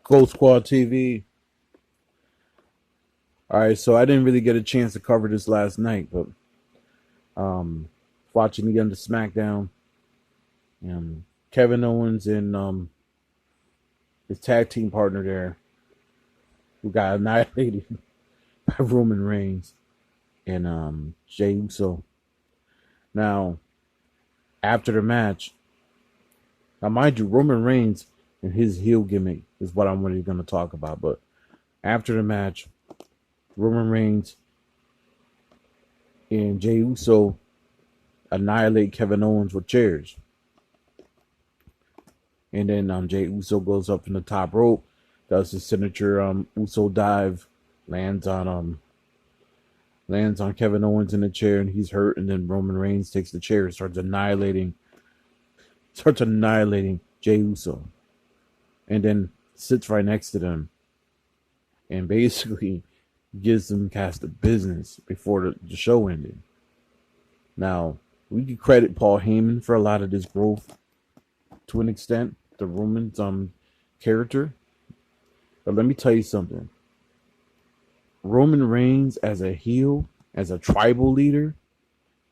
Gold Squad TV. All right, so I didn't really get a chance to cover this last night, but um, watching the end of SmackDown, Kevin Owens and his tag team partner there, who got annihilated by Roman Reigns and Jey Uso. Now, after the match, now mind you, Roman Reigns and his heel gimmick is what I'm really going to talk about. But after the match, Roman Reigns and Jey Uso annihilate Kevin Owens with chairs. And then Jey Uso goes up from the top rope, does his signature Uso dive, lands on Kevin Owens in the chair, and he's hurt. And then Roman Reigns takes the chair and starts annihilating Jey Uso, and then sits right next to them, and basically gives them cast of business before the show ended. Now, we can credit Paul Heyman for a lot of this growth to an extent, the Roman's character. But let me tell you something. Roman Reigns as a heel, as a tribal leader,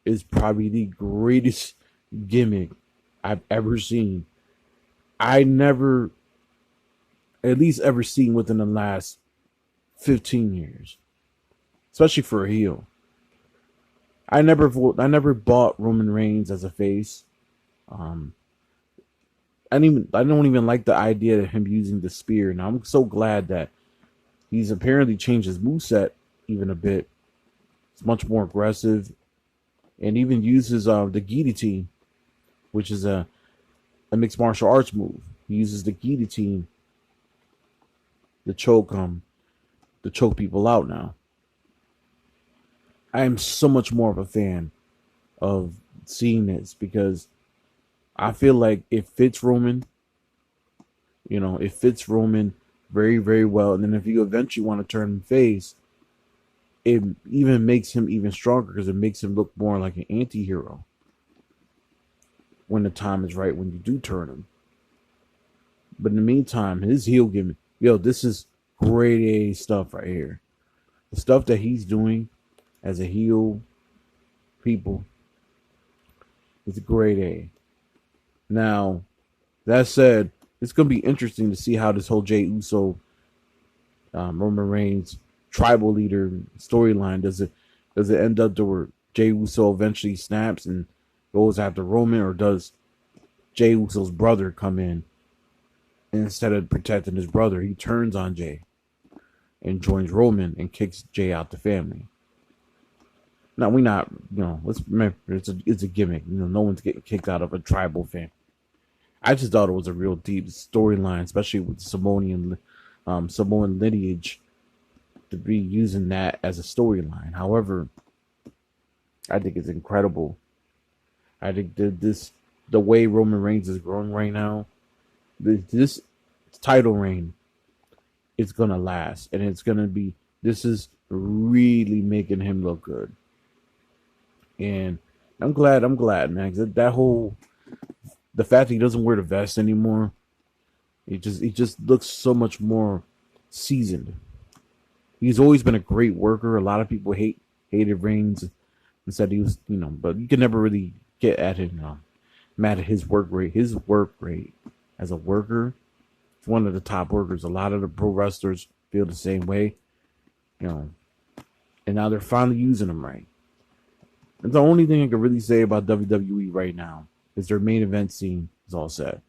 is probably the greatest gimmick I've ever seen. I never, at least ever seen within the last 15 years, especially for a heel. I never bought Roman Reigns as a face. I don't even like the idea of him using the spear. Now I'm so glad that he's apparently changed his moveset even a bit. It's much more aggressive, and even uses the guillotine, which is a mixed martial arts move. He uses the guillotine to choke people out now. I am so much more of a fan of seeing this because I feel like it fits Roman. It fits Roman very, very well. And then if you eventually want to turn him face, it even makes him even stronger because it makes him look more like an anti-hero when the time is right, when you do turn him. But in the meantime, his heel gimmick, this is grade A stuff right here. The stuff that he's doing as a heel, people, is grade A. Now, that said, it's going to be interesting to see how this whole Jey Uso, Roman Reigns tribal leader storyline does it end up to where Jey Uso eventually snaps and goes after Roman, or does Jey Uso's brother come in and instead of protecting his brother, he turns on Jey and joins Roman and kicks Jey out the family? Now let's remember it's a gimmick. No one's getting kicked out of a tribal family. I just thought it was a real deep storyline, especially with Samoan lineage, to be using that as a storyline. However, I think it's incredible. I think the way Roman Reigns is growing right now, this title reign is gonna last, and it's gonna be. This is really making him look good, and I'm glad, man. The fact that he doesn't wear the vest anymore, he just looks so much more seasoned. He's always been a great worker. A lot of people hated Reigns and said he was, but you can never really get at him, mad at his work rate. His work rate as a worker, he's one of the top workers. A lot of the pro wrestlers feel the same way, and now they're finally using him right. And the only thing I can really say about WWE right now is their main event scene is all set.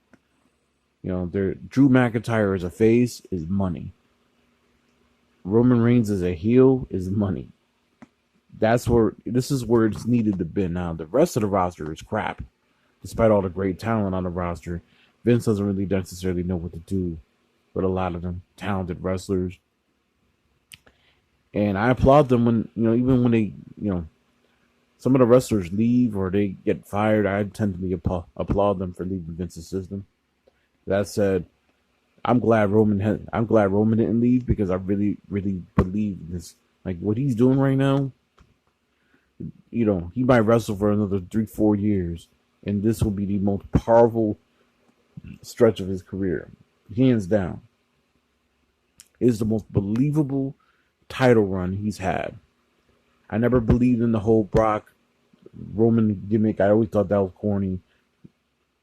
Their Drew McIntyre as a face is money. Roman Reigns as a heel is money. This is where it's needed to be. Now the rest of the roster is crap. Despite all the great talent on the roster, Vince doesn't really necessarily know what to do with a lot of them talented wrestlers. And I applaud them when even when they some of the wrestlers leave or they get fired. I tend to applaud them for leaving Vince's system. That said, I'm glad Roman didn't leave, because I really, really believe this. Like what he's doing right now, he might wrestle for another 3-4 years, and this will be the most powerful stretch of his career, hands down. It is the most believable title run he's had. I never believed in the whole Brock Roman gimmick. I always thought that was corny.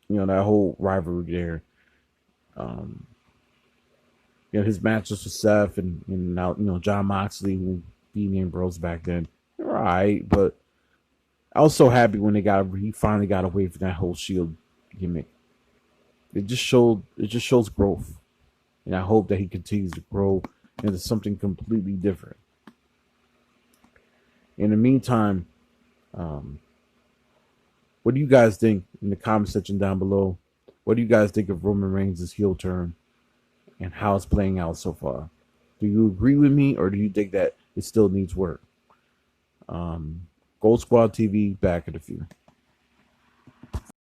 That whole rivalry there. Um, his matches with Seth and now John Moxley, who beat Ambrose back then. All right, but I was so happy when he finally got away from that whole Shield gimmick. It just shows growth, and I hope that he continues to grow into something completely different. In the meantime, what do you guys think in the comment section down below? What do you guys think of Roman Reigns' heel turn and how it's playing out so far? Do you agree with me, or do you think that it still needs work? Gold Squad TV, back in a few.